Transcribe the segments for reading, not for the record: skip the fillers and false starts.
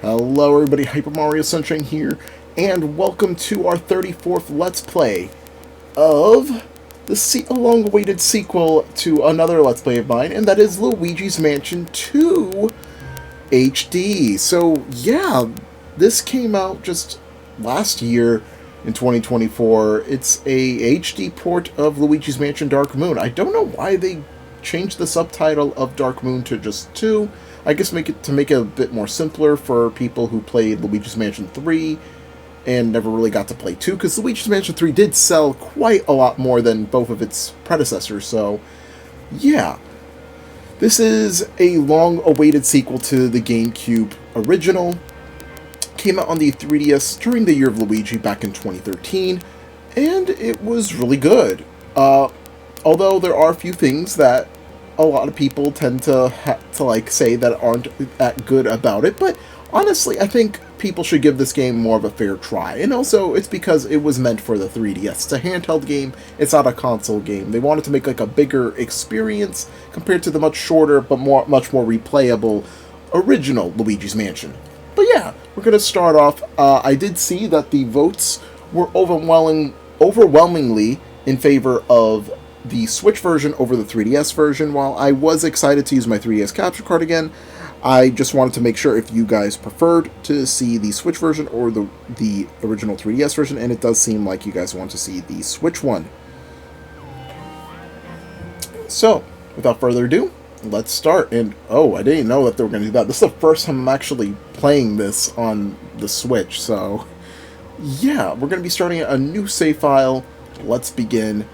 Hello everybody, Hyper Mario Sunshine here, and welcome to our 34th Let's Play of the long-awaited sequel to another Let's Play of mine, and that is Luigi's Mansion 2 HD. So yeah, this came out just last year in 2024. It's a HD port of Luigi's Mansion Dark Moon. I don't know why they changed the subtitle of Dark Moon to just 2. I guess make it a bit more simpler for people who played Luigi's Mansion 3 and never really got to play 2, because Luigi's Mansion 3 did sell quite a lot more than both of its predecessors, so yeah. This is a long-awaited sequel to the GameCube original. Came out on the 3DS during the year of Luigi back in 2013, and it was really good. Although there are a few things that a lot of people tend to say that aren't that good about it, but honestly, I think people should give this game more of a fair try. And also, it's because it was meant for the 3DS. It's a handheld game, it's not a console game. They wanted to make like a bigger experience compared to the much shorter but much more replayable original Luigi's Mansion. But yeah, we're gonna start off. I did see that the votes were overwhelmingly in favor of the Switch version over the 3DS version. While I was excited to use my 3DS capture card again, I just wanted to make sure if you guys preferred to see the Switch version or the original 3DS version, and it does seem like you guys want to see the Switch one. So, without further ado, let's start. And oh, I didn't know that they were going to do that. This is the first time I'm actually playing this on the Switch, so yeah, we're going to be starting a new save file. Let's begin.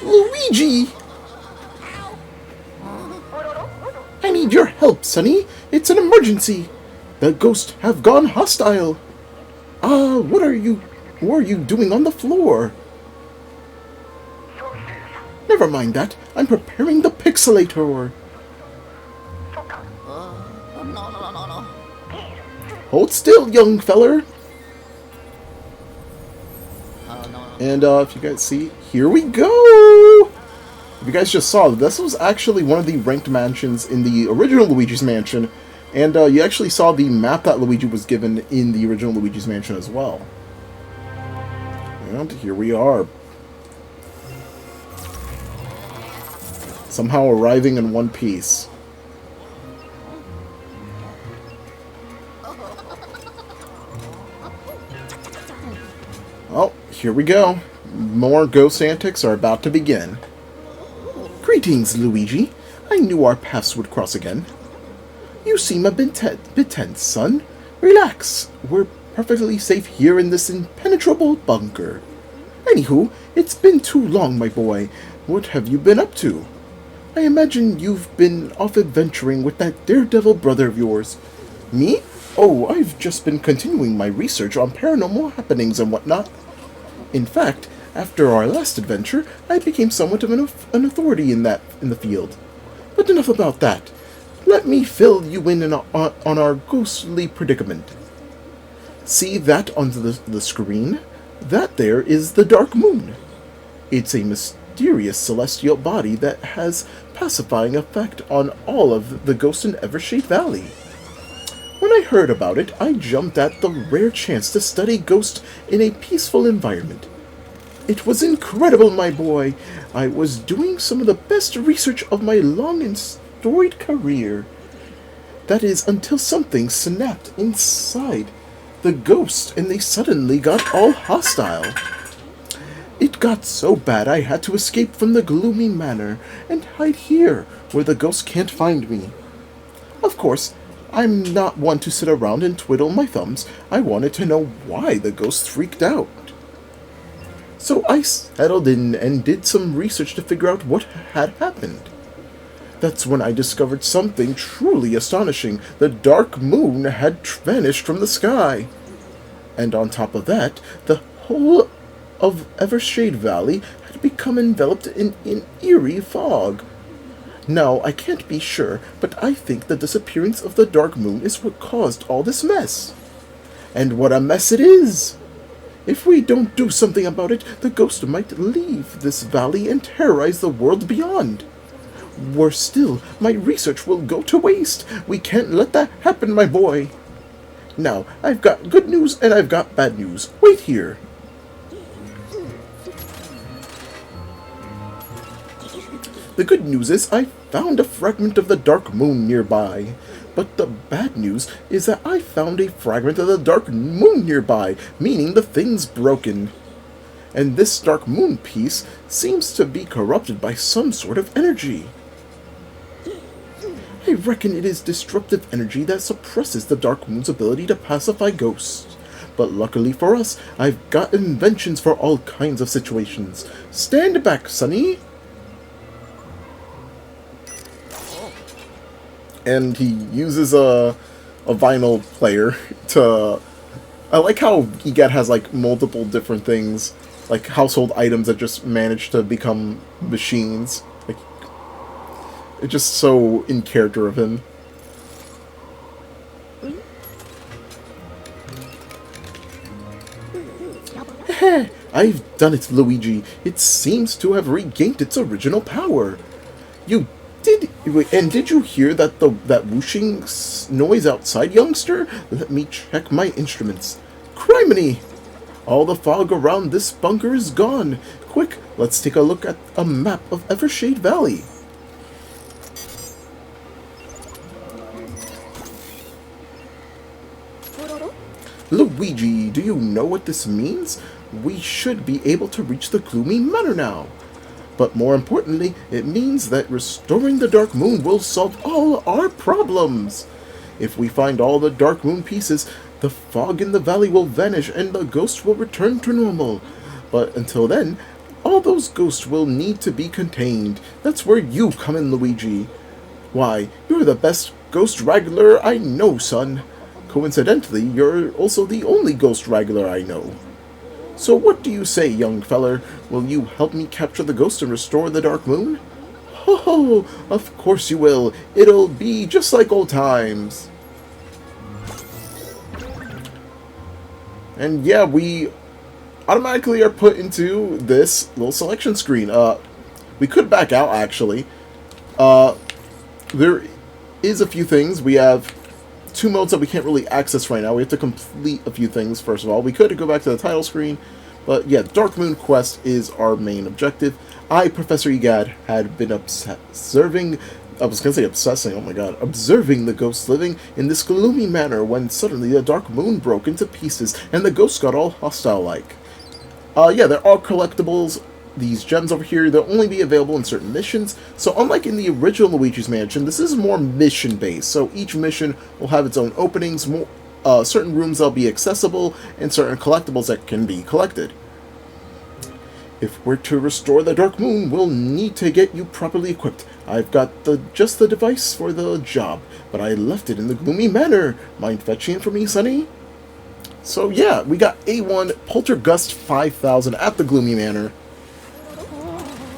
Luigi! I need your help, Sonny. It's an emergency. The ghosts have gone hostile. What are you doing on the floor? Never mind that. I'm preparing the pixelator. Hold still, young feller. And if you guys see, here we go! If you guys just saw, this was actually one of the ranked mansions in the original Luigi's Mansion, and you actually saw the map that Luigi was given in the original Luigi's Mansion as well. And here we are. Somehow arriving in one piece. Well, here we go. More ghost antics are about to begin. Greetings, Luigi. I knew our paths would cross again. You seem a bit tense, son. Relax. We're perfectly safe here in this impenetrable bunker. Anywho, it's been too long, my boy. What have you been up to? I imagine you've been off adventuring with that daredevil brother of yours. Me? Oh, I've just been continuing my research on paranormal happenings and whatnot. In fact, after our last adventure, I became somewhat of an authority in the field. But enough about that. Let me fill you in on our ghostly predicament. See that on the screen? That there is the dark moon. It's a mysterious celestial body that has pacifying effect on all of the ghosts in Evershade Valley. When I heard about it, I jumped at the rare chance to study ghosts in a peaceful environment. It was incredible, my boy. I was doing some of the best research of my long and storied career. That is, until something snapped inside the ghost and they suddenly got all hostile. It got so bad I had to escape from the gloomy manor and hide here where the ghosts can't find me. Of course, I'm not one to sit around and twiddle my thumbs. I wanted to know why the ghosts freaked out. So I settled in and did some research to figure out what had happened. That's when I discovered something truly astonishing. The dark moon had vanished from the sky. And on top of that, the whole of Evershade Valley had become enveloped in eerie fog. Now, I can't be sure, but I think the disappearance of the dark moon is what caused all this mess. And what a mess it is! If we don't do something about it, the ghost might leave this valley and terrorize the world beyond. Worse still, my research will go to waste. We can't let that happen, my boy. Now, I've got good news and I've got bad news. Wait here. The good news is I found a fragment of the dark moon nearby. But the bad news is that I found a fragment of the dark moon nearby, meaning the thing's broken. And this dark moon piece seems to be corrupted by some sort of energy. I reckon it is disruptive energy that suppresses the dark moon's ability to pacify ghosts. But luckily for us, I've got inventions for all kinds of situations. Stand back, Sonny! And he uses a vinyl player to... I like how Gadd has, like, multiple different things, like household items that just manage to become machines. Like, it's just so in character of him. I've done it, Luigi. It seems to have regained its original power. Did you hear that whooshing noise outside, youngster? Let me check my instruments. Criminy! All the fog around this bunker is gone. Quick, let's take a look at a map of Evershade Valley. Luigi, do you know what this means? We should be able to reach the gloomy manor now. But more importantly, it means that restoring the dark moon will solve all our problems. If we find all the dark moon pieces, the fog in the valley will vanish and the ghosts will return to normal. But until then, all those ghosts will need to be contained. That's where you come in, Luigi. Why, you're the best ghost wrangler I know, son. Coincidentally, you're also the only ghost wrangler I know. So what do you say, young feller? Will you help me capture the ghost and restore the dark moon? Ho, of course you will. It'll be just like old times. And yeah, we automatically are put into this little selection screen. We could back out, actually. There is a few things. We have two modes that we can't really access right now. We have to complete a few things, first of all. We could go back to the title screen, but yeah, Dark Moon Quest is our main objective. I, Professor Gadd, had been observing the ghosts living in this gloomy manor when suddenly the dark moon broke into pieces and the ghosts got all hostile-like. Yeah, there are collectibles these gems over here, they'll only be available in certain missions. So unlike in the original Luigi's Mansion, this is more mission-based. So each mission will have its own openings, certain rooms that'll be accessible, and certain collectibles that can be collected. If we're to restore the Dark Moon, we'll need to get you properly equipped. I've got just the device for the job, but I left it in the Gloomy Manor. Mind fetching it for me, Sonny? So yeah, we got A-1 Poltergust 5000 at the Gloomy Manor.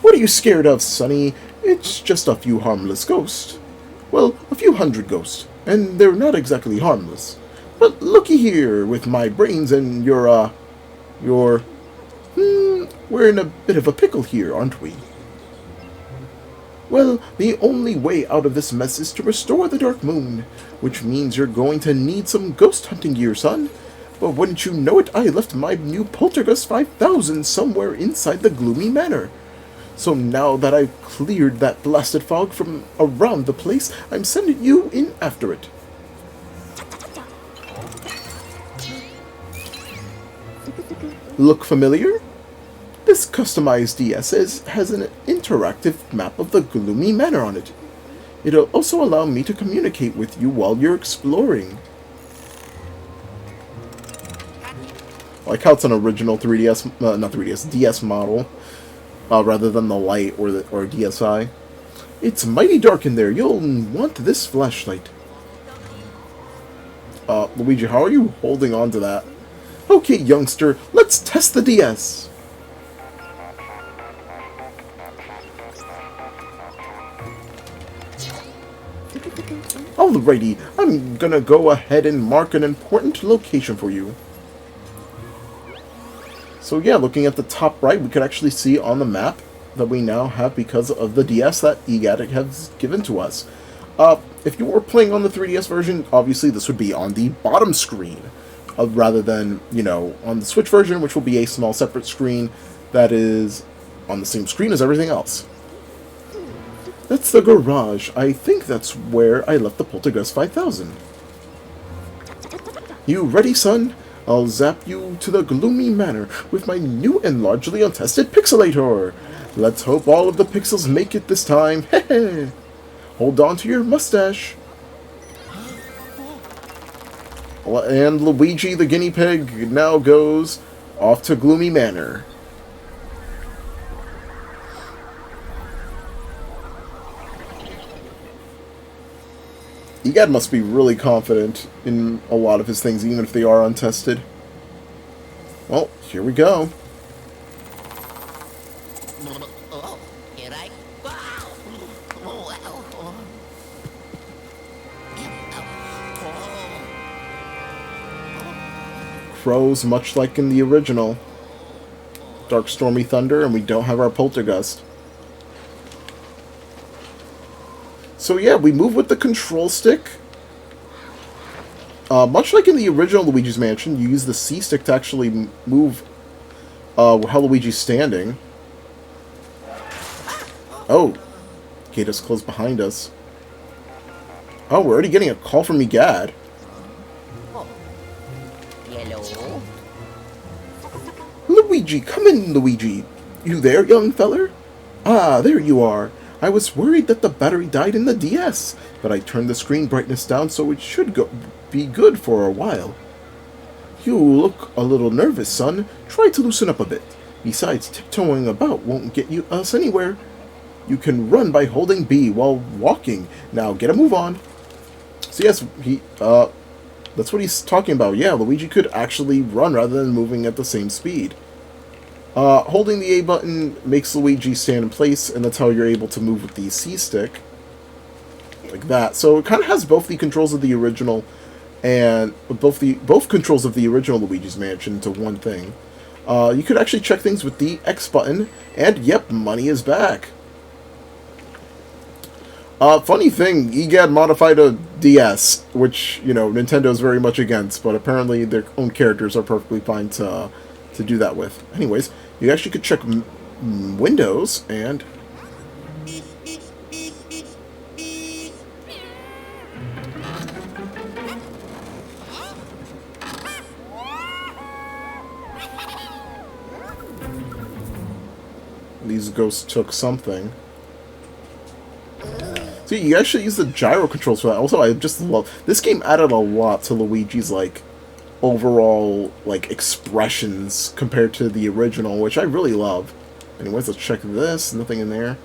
What are you scared of, Sonny? It's just a few harmless ghosts. Well, a few hundred ghosts, and they're not exactly harmless. But looky here, with my brains and we're in a bit of a pickle here, aren't we? Well, the only way out of this mess is to restore the Dark Moon, which means you're going to need some ghost hunting gear, son. But wouldn't you know it, I left my new Poltergust 5000 somewhere inside the Gloomy Manor. So now that I've cleared that blasted fog from around the place, I'm sending you in after it. Look familiar? This customized DS has an interactive map of the Gloomy Manor on it. It'll also allow me to communicate with you while you're exploring. I like how it's an original 3DS, not 3DS, DS model, rather than the Lite or DSi. It's mighty dark in there. You'll want this flashlight. Luigi, how are you holding on to that? Okay, youngster, let's test the DS. Alrighty, I'm gonna go ahead and mark an important location for you. So yeah, looking at the top right, we can actually see on the map that we now have because of the DS that Gadd has given to us. If you were playing on the 3DS version, obviously this would be on the bottom screen, rather than, on the Switch version, which will be a small separate screen that is on the same screen as everything else. That's the garage. I think that's where I left the Poltergust 5000. You ready, son? I'll zap you to the Gloomy Manor with my new and largely untested Pixelator. Let's hope all of the pixels make it this time. Heh. Hold on to your mustache. And Luigi the guinea pig now goes off to Gloomy Manor. Gadd must be really confident in a lot of his things, even if they are untested. Well, here we go. Crows, much like in the original. Dark stormy thunder, and we don't have our Poltergust. So yeah, we move with the control stick. Much like in the original Luigi's Mansion, you use the C stick to actually move how Luigi's standing. Oh, gate is closed behind us. Oh, we're already getting a call from Gadd. Hello? Luigi, come in, Luigi. You there, young feller? Ah, there you are. I was worried that the battery died in the DS, but I turned the screen brightness down so it should be good for a while. You look a little nervous, son. Try to loosen up a bit. Besides, tiptoeing about won't get us anywhere. You can run by holding B while walking. Now get a move on. So yes, that's what he's talking about. Yeah, Luigi could actually run rather than moving at the same speed. Holding the A button makes Luigi stand in place, and that's how you're able to move with the C stick. Like that. So it kind of has both the controls of the original and both controls of the original Luigi's Mansion into one thing. You could actually check things with the X button, and yep, money is back. Funny thing, Gadd modified a DS, which, Nintendo's very much against, but apparently their own characters are perfectly fine to do that with. Anyways, you actually could check Windows, and these ghosts took something. See, you actually use the gyro controls for that. Also, I just love... This game added a lot to Luigi's, like, overall, like, expressions compared to the original, which I really love. Anyways, let's check this. Nothing in there.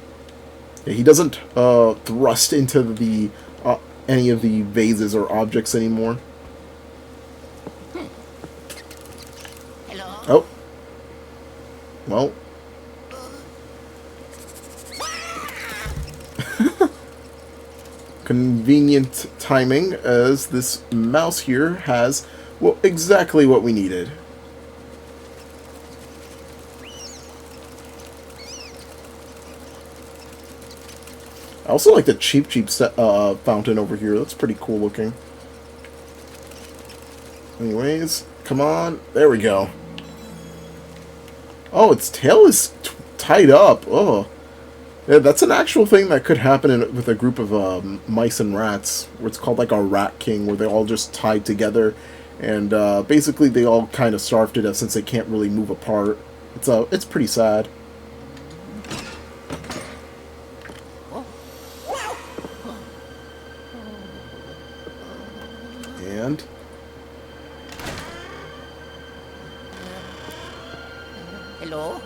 Yeah, he doesn't thrust into the any of the vases or objects anymore. Hello? Oh. Well. Convenient timing, as this mouse here has, well, exactly what we needed. I also like the cheap fountain over here. That's pretty cool looking. Anyways, come on. There we go. Oh, its tail is tied up. Oh. Yeah, that's an actual thing that could happen with a group of mice and rats, where it's called like a rat king, where they all just tied together, and basically they all kind of starve to death since they can't really move apart. It's pretty sad. And Hello?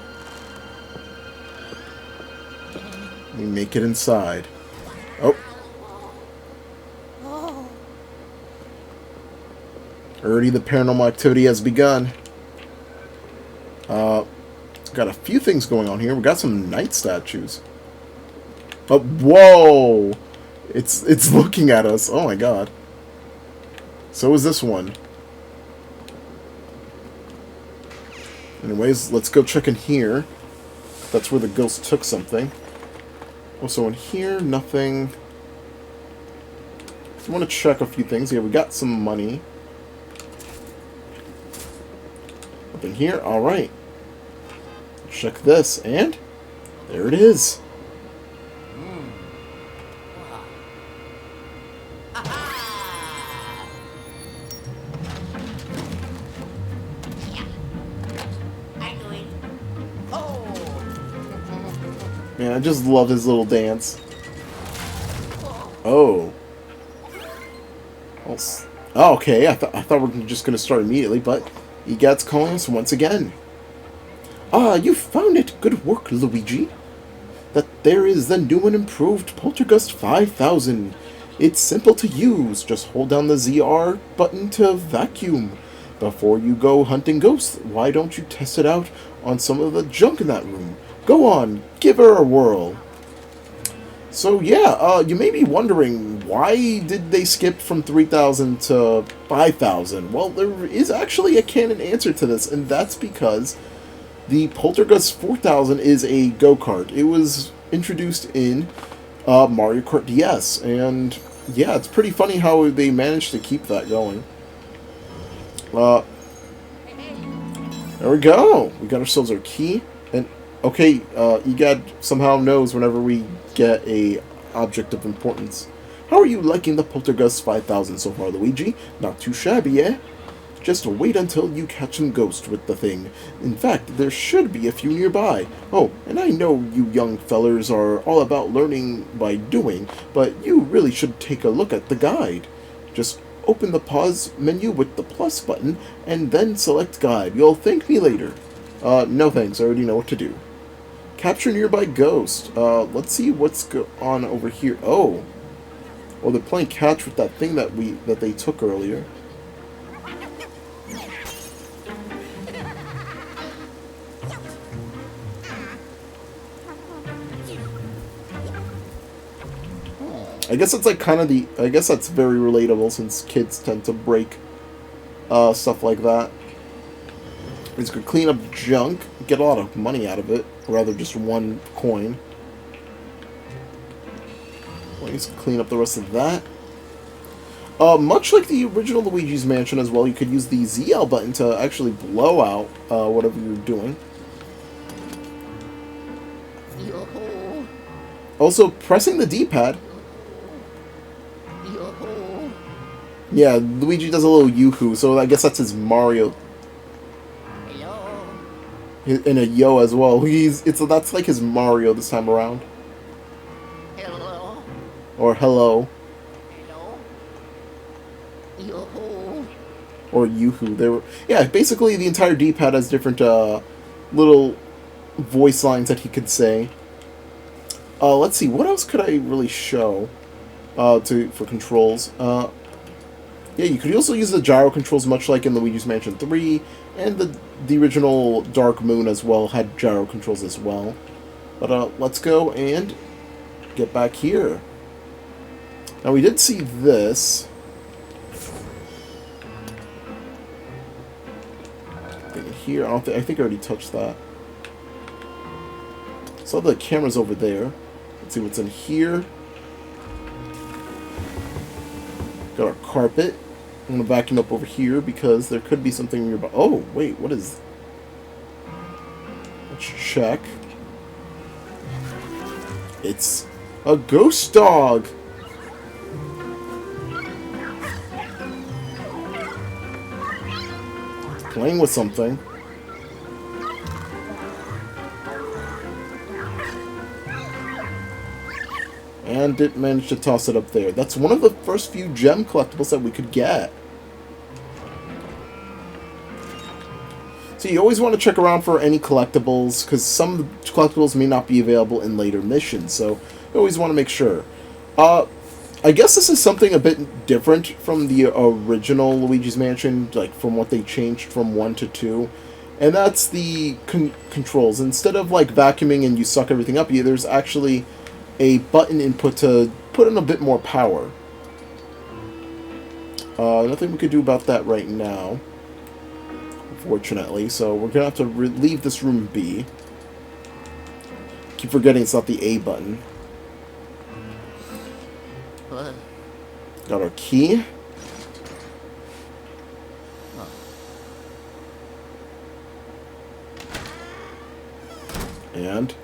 we make it inside. Oh. Already the paranormal activity has begun. Got a few things going on here. We got some knight statues. Oh, whoa! It's looking at us. Oh my god. So is this one. Anyways, let's go check in here. That's where the ghost took something. Also in here, nothing. I want to check a few things. Yeah, we got some money. Nothing here. Alright. Check this, and there it is. Man, I just love his little dance. Oh. Oh, okay, I thought we were just going to start immediately, but Gadd's calling us once again. Ah, you found it. Good work, Luigi. That there is the new and improved Poltergust 5000. It's simple to use. Just hold down the ZR button to vacuum. Before you go hunting ghosts, why don't you test it out on some of the junk in that room? Go on, give her a whirl. So yeah, you may be wondering, why did they skip from 3,000 to 5,000? Well, there is actually a canon answer to this, and that's because the Poltergust 4000 is a go-kart. It was introduced in Mario Kart DS, and yeah, it's pretty funny how they managed to keep that going. There we go. We got ourselves our key, and okay, Gadd somehow knows whenever we get a object of importance. How are you liking the Poltergust 5000 so far, Luigi? Not too shabby, eh? Just wait until you catch some ghosts with the thing. In fact, there should be a few nearby. Oh, and I know you young fellers are all about learning by doing, but you really should take a look at the guide. Just open the pause menu with the plus button, and then select guide. You'll thank me later. No thanks, I already know what to do. Capture nearby ghost. Let's see what's on over here. Oh. Well, they're playing catch with that thing that they took earlier. I guess it's like kind of I guess that's very relatable since kids tend to break stuff like that. He's gonna clean up junk, get a lot of money out of it, or rather just one coin. Let's clean up the rest of that. Much like the original Luigi's Mansion as well, you could use the ZL button to actually blow out whatever you're doing. Also, pressing the D-pad. Yeah, Luigi does a little yoo-hoo, so I guess that's his Mario. Hello. In a yo as well. That's like his Mario this time around. Hello? Or hello. Hello? Yoo-hoo. Or yoo-hoo. Yeah, basically the entire D-pad has different little voice lines that he could say. Let's see, what else could I really show for controls? Yeah, you could also use the gyro controls much like in Luigi's Mansion 3, and the original Dark Moon as well had gyro controls as well. But let's go and get back here. Now we did see this. Here, I think I already touched that. So the camera's over there. Let's see what's in here. Got our carpet. I'm going to vacuum up over here because there could be something nearby. Oh, wait, what is... Let's check. It's a ghost dog! Playing with something. And it managed to toss it up there. That's one of the first few gem collectibles that we could get. So you always want to check around for any collectibles, because some of the collectibles may not be available in later missions, so you always want to make sure. I guess this is something a bit different from the original Luigi's Mansion, like from what they changed from 1 to 2. And that's the controls. Instead of like vacuuming and you suck everything up, there's actually a button input to put in a bit more power. Nothing we could do about that right now, unfortunately, so we're gonna have to leave this room be. Keep forgetting it's not the A button. Got our key. And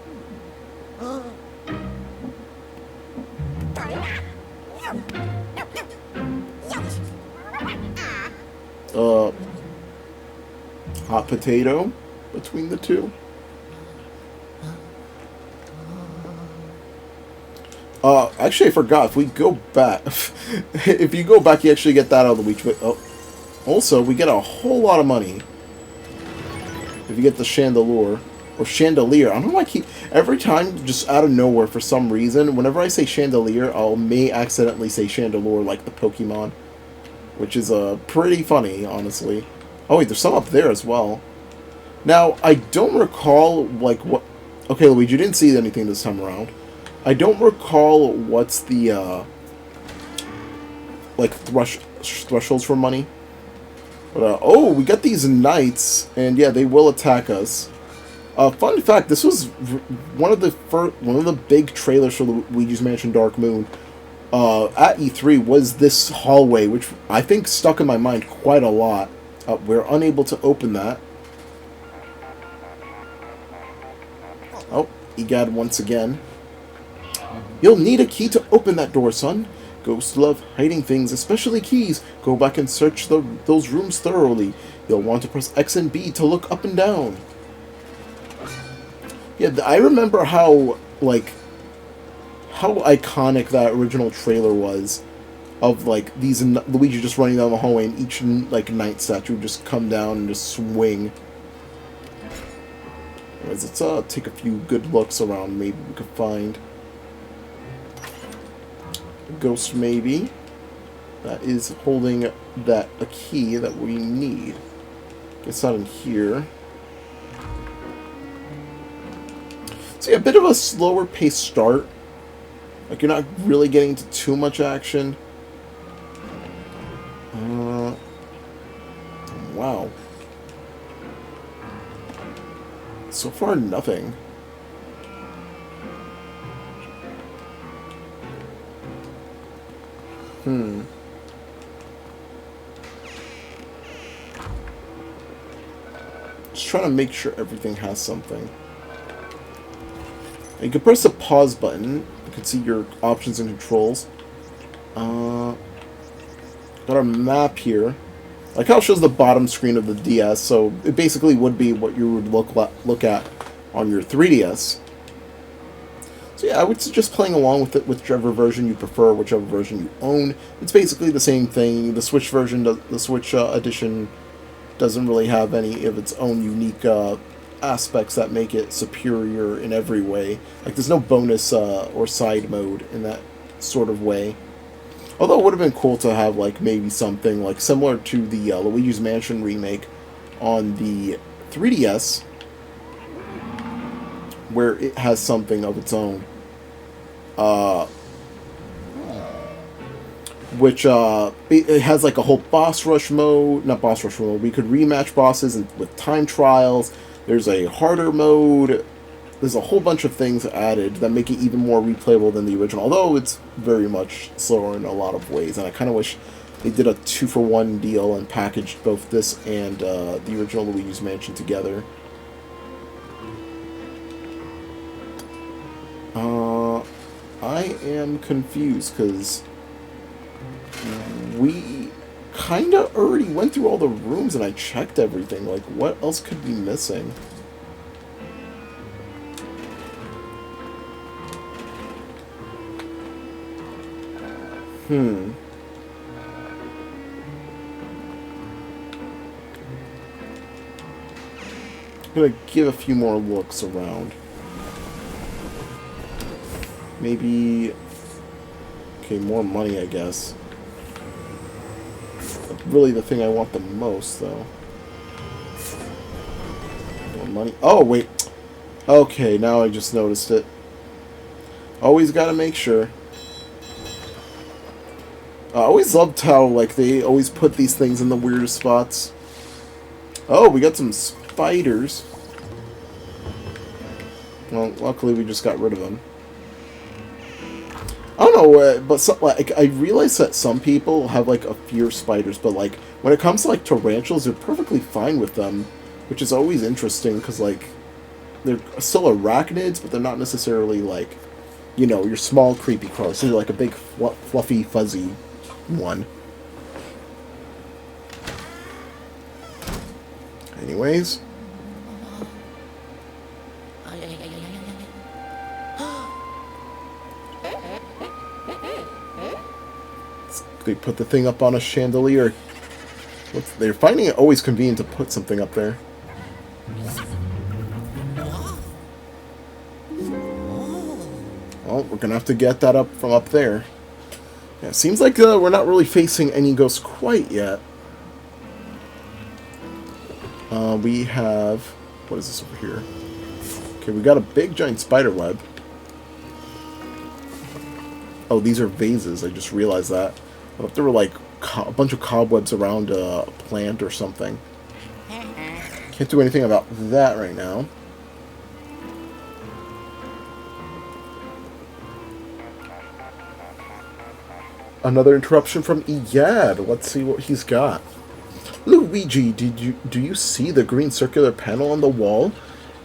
hot potato between the two. Actually, I forgot. If we go back, if you go back, you actually get that out of the Luigi. Oh, also, we get a whole lot of money if you get the chandelier or chandelier. I don't know why I keep every time just out of nowhere for some reason. Whenever I say chandelier, I may accidentally say chandelier like the Pokemon, which is pretty funny, honestly. Oh wait, there's some up there as well. Now I don't recall like what. Okay, Luigi, you didn't see anything this time around. I don't recall what's the like thresholds for money. But oh, we got these knights, and yeah, they will attack us. Fun fact: this was one of the big trailers for Luigi's Mansion Dark Moon. At E3 was this hallway, which I think stuck in my mind quite a lot. We're unable to open that. Oh, Gadd once again. You'll need a key to open that door, son. Ghosts love hiding things, especially keys. Go back and search those rooms thoroughly. You'll want to press X and B to look up and down. Yeah, I remember how iconic that original trailer was. Of, like, these Luigi just running down the hallway and each, like, knight statue would just come down and just swing. Anyways, let's take a few good looks around. Maybe we could find a ghost, maybe, that is holding a key that we need. Guess not in here. So yeah, a bit of a slower paced start. Like, you're not really getting into too much action. Wow. So far, nothing. Just trying to make sure everything has something. You can press the pause button. You can see your options and controls. Got our map here. Like how it shows the bottom screen of the DS, so it basically would be what you would look at on your 3DS. So yeah, I would suggest playing along with it, whichever version you prefer, whichever version you own. It's basically the same thing. The Switch version, the Switch edition, doesn't really have any of its own unique aspects that make it superior in every way. Like there's no bonus or side mode in that sort of way. Although it would have been cool to have like maybe something like similar to the Luigi's Mansion remake on the 3DS, where it has something of its own. Which it has like a whole boss rush mode, not boss rush mode. We could rematch bosses with time trials. There's a harder mode. There's a whole bunch of things added that make it even more replayable than the original, although it's very much slower in a lot of ways, and I kind of wish they did a 2-for-1 deal and packaged both this and the original Luigi's Mansion together. I am confused, because we kind of already went through all the rooms and I checked everything. Like, what else could be missing? I'm gonna give a few more looks around. Maybe... Okay, more money, I guess. That's really the thing I want the most, though. More money. Oh, wait. Okay, now I just noticed it. Always gotta make sure. I always loved how, like, they always put these things in the weirdest spots. Oh, we got some spiders. Well, luckily we just got rid of them. I don't know, but like, I realize that some people have, like, a fear of spiders, but, like, when it comes to, like, tarantulas, they're perfectly fine with them, which is always interesting, because, like, they're still arachnids, but they're not necessarily, like, you know, your small creepy crawlers. They're, like, a big, fluffy, fuzzy one. Anyways. They put the thing up on a chandelier. They're finding it always convenient to put something up there. Well, we're gonna have to get that up from up there. Yeah, seems like we're not really facing any ghosts quite yet. We have... What is this over here? Okay, we got a big giant spider web. Oh, these are vases. I just realized that. I thought there were like a bunch of cobwebs around a plant or something. Can't do anything about that right now. Another interruption from Gadd. Let's see what he's got. Luigi, do you see the green circular panel on the wall?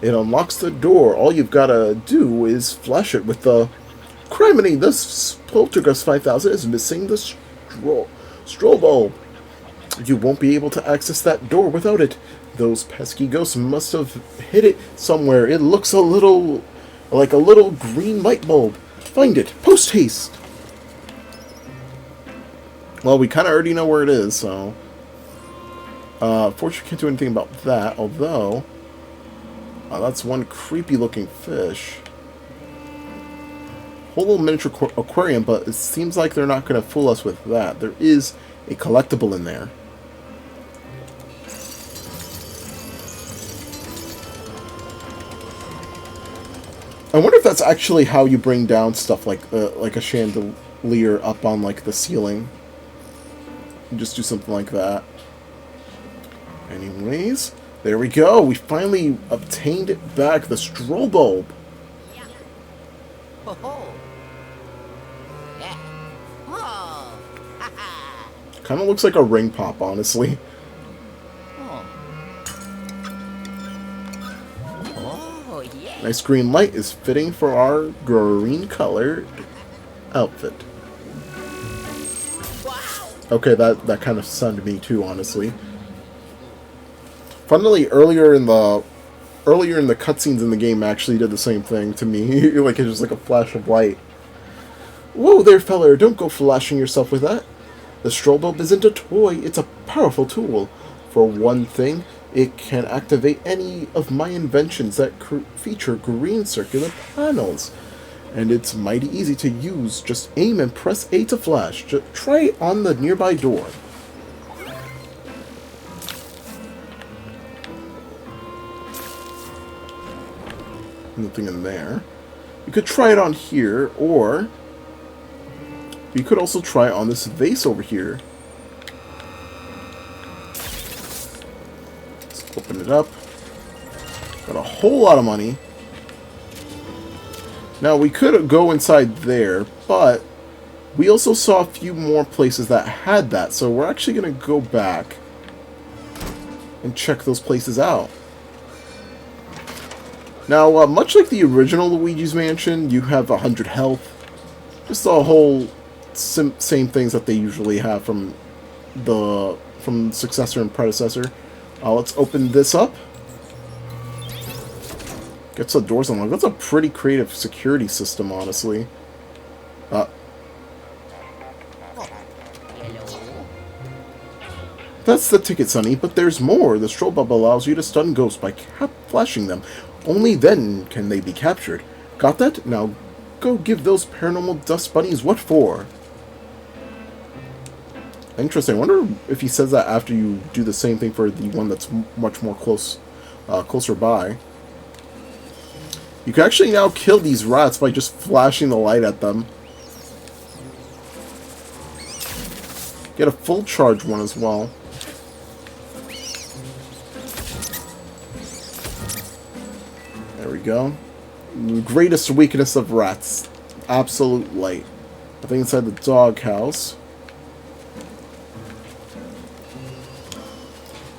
It unlocks the door. All you've got to do is flash it with the... Criminy, this Poltergust 5000 is missing the strobe bulb. You won't be able to access that door without it. Those pesky ghosts must have hid it somewhere. It looks a little... like a little green light bulb. Find it. Post haste. Well, we kind of already know where it is, so... Fortunately, can't do anything about that, although... that's one creepy-looking fish. Whole little miniature aquarium, but it seems like they're not going to fool us with that. There is a collectible in there. I wonder if that's actually how you bring down stuff like a chandelier up on like the ceiling. Just do something like that. Anyways, there we go. We finally obtained it back, the strobe bulb. Yeah. Oh. Yeah. Oh. Haha. Kind of looks like a ring pop, honestly. Oh. Oh, yeah. Nice green light is fitting for our green colored outfit. Wow. Okay, that kind of stunned me too, honestly. Funnily, earlier in the cutscenes in the game actually did the same thing to me. Like, it's just like a flash of light. Whoa there, feller, don't go flashing yourself with that. The strobe bulb isn't a toy, it's a powerful tool. For one thing, it can activate any of my inventions that feature green circular panels. And it's mighty easy to use. Just aim and press A to flash. Just try it on the nearby door. Nothing in there. You could try it on here, or you could also try it on this vase over here. Let's open it up. Got a whole lot of money. Now, we could go inside there, but we also saw a few more places that had that, so we're actually going to go back and check those places out. Now, much like the original Luigi's Mansion, you have 100 health. Just the whole same things that they usually have from successor and predecessor. Let's open this up. Gets the doors unlocked. That's a pretty creative security system, honestly. That's the ticket, Sonny, but there's more. The strobe bulb allows you to stun ghosts by flashing them. Only then can they be captured. Got that? Now go give those paranormal dust bunnies what for. Interesting. I wonder if he says that after you do the same thing for the one that's much more closer by. You can actually now kill these rats by just flashing the light at them. Get a full charge one as well. There we go. Greatest weakness of rats. Absolute light. I think inside the doghouse.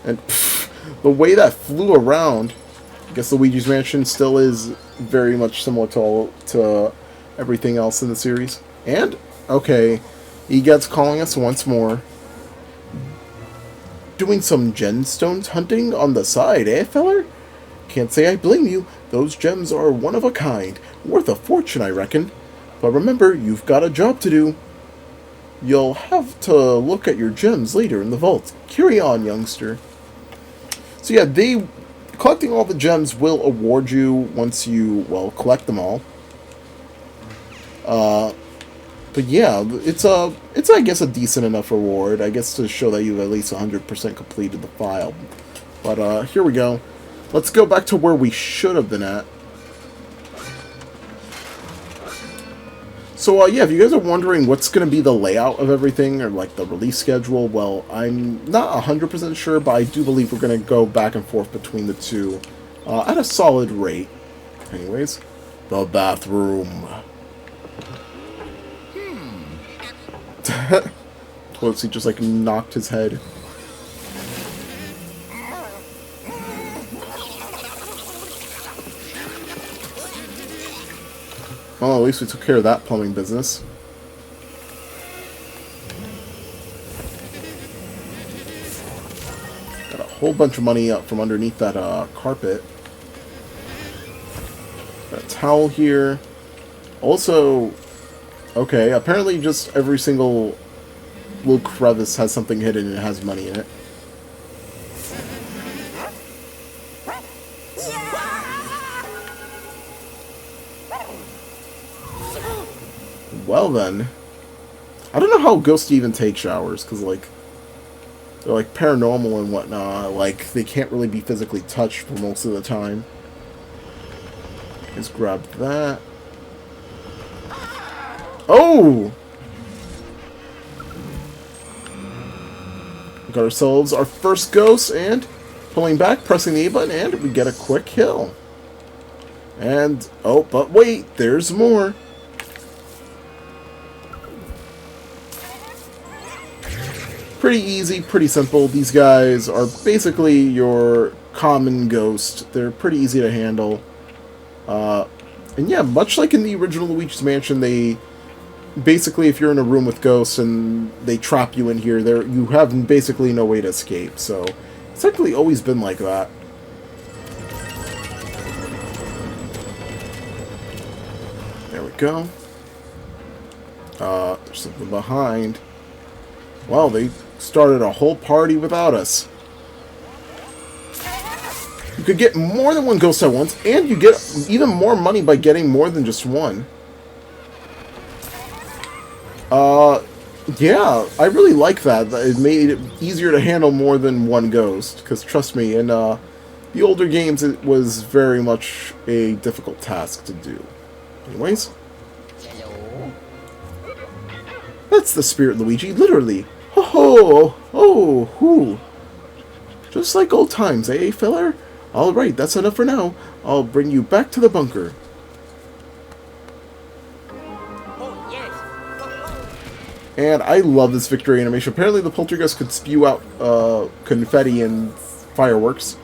And the way that flew around, I guess Luigi's Mansion still is very much similar to everything else in the series. And, okay, Gadd's calling us once more. Doing some gemstones hunting on the side, eh, feller? Can't say I blame you. Those gems are one of a kind. Worth a fortune, I reckon. But remember, you've got a job to do. You'll have to look at your gems later in the vault. Carry on, youngster. So yeah, collecting all the gems will award you once you, well, collect them all. But yeah, it's I guess a decent enough reward, I guess, to show that you've at least 100% completed the file. But here we go. Let's go back to where we should have been at. So yeah, if you guys are wondering what's going to be the layout of everything, or like the release schedule, well, I'm not 100% sure, but I do believe we're going to go back and forth between the two at a solid rate. Anyways, the bathroom. Tootsie just like knocked his head. Well, at least we took care of that plumbing business. Got a whole bunch of money up from underneath that carpet. Got a towel here. Also, okay, apparently just every single little crevice has something hidden and it has money in it. Well then, I don't know how ghosts even take showers, because like, they're like paranormal and whatnot, like they can't really be physically touched for most of the time. Let's grab that. Oh! We got ourselves our first ghost, and pulling back, pressing the A button, and we get a quick kill. And, oh, but wait, there's more. Pretty easy, pretty simple. These guys are basically your common ghost. They're pretty easy to handle. And yeah, much like in the original Luigi's Mansion, they basically, if you're in a room with ghosts and they trap you in here, you have basically no way to escape. So it's actually always been like that. There we go. There's something behind. Well, they started a whole party without us. You could get more than one ghost at once, and you get even more money by getting more than just one. Yeah, I really like that. It made it easier to handle more than one ghost, because trust me, in the older games it was very much a difficult task to do. Anyways. Hello. That's the spirit, Luigi, literally. Ho ho! Oh, hoo! Just like old times, eh, feller? Alright, that's enough for now. I'll bring you back to the bunker. Oh, yes. And I love this victory animation. Apparently the Poltergust could spew out confetti and fireworks.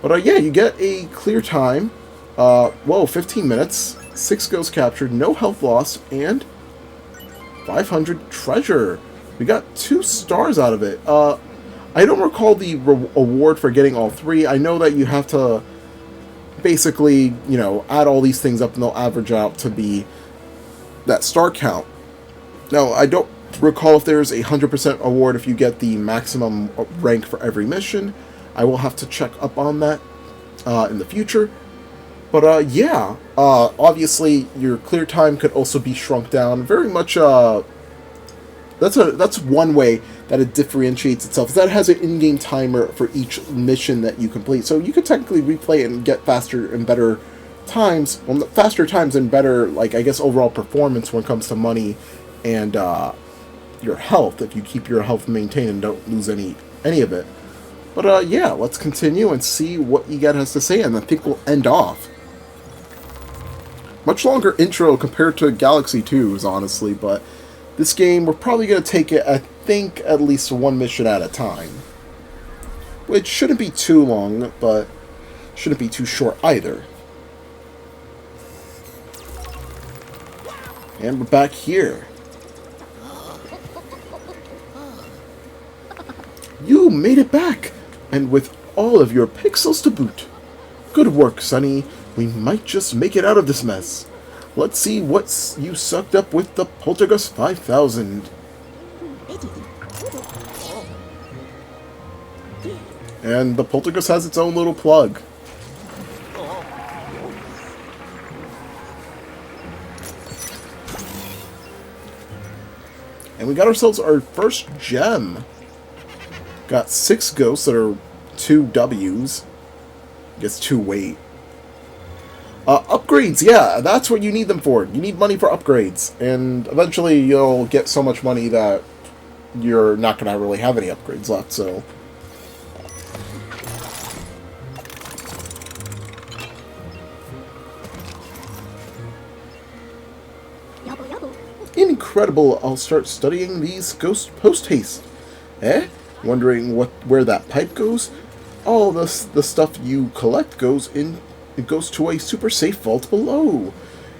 But yeah, you get a clear time. Whoa, 15 minutes. 6 ghosts captured, no health loss, and 500 treasure. We got 2 stars out of it. I don't recall the award for getting all 3. I know that you have to basically, you know, add all these things up and they'll average out to be that star count. Now, I don't recall if there's a 100% award if you get the maximum rank for every mission. I will have to check up on that in the future. But yeah, obviously your clear time could also be shrunk down. Very much, that's one way that it differentiates itself. Is that it has an in-game timer for each mission that you complete. So you could technically replay it and get faster and better times. Well, faster times and better, like, I guess, overall performance when it comes to money and your health, if you keep your health maintained and don't lose any of it. But yeah, let's continue and see what Gadd has to say, and I think we'll end off. Much longer intro compared to Galaxy 2's, honestly, but this game, we're probably going to take it, I think, at least one mission at a time. Which shouldn't be too long, but shouldn't be too short either. And we're back here. You made it back! And with all of your pixels to boot. Good work, Sonny. We might just make it out of this mess. Let's see what you sucked up with the Poltergust 5000. And the Poltergust has its own little plug. And we got ourselves our first gem. Got 6 ghosts that are 2 W's. I guess 2 weight. Upgrades, yeah, that's what you need them for. You need money for upgrades. And eventually you'll get so much money that you're not going to really have any upgrades left, so... Incredible, I'll start studying these ghosts post-haste. Eh? Wondering where that pipe goes? All the stuff you collect goes to a super safe vault below.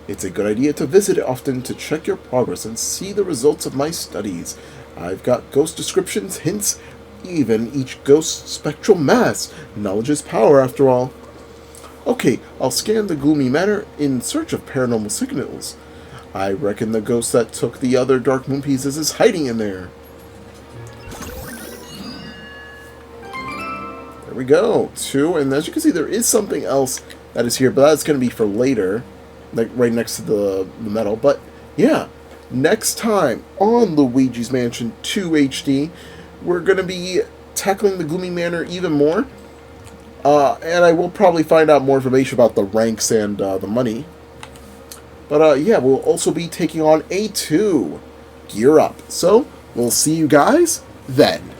It's a good idea to visit it often to check your progress and see the results of my studies. I've got ghost descriptions, hints, even each ghost's spectral mass. Knowledge is power, after all. Okay, I'll scan the gloomy manor in search of paranormal signals. I reckon the ghost that took the other dark moon pieces is hiding in there. There we go. 2, and as you can see, there is something else that is here, but that's going to be for later, like right next to the metal. But yeah, next time on Luigi's Mansion 2 HD, we're going to be tackling the Gloomy Manor even more, and I will probably find out more information about the ranks and the money. But yeah, we'll also be taking on A2. Gear up. So, we'll see you guys then.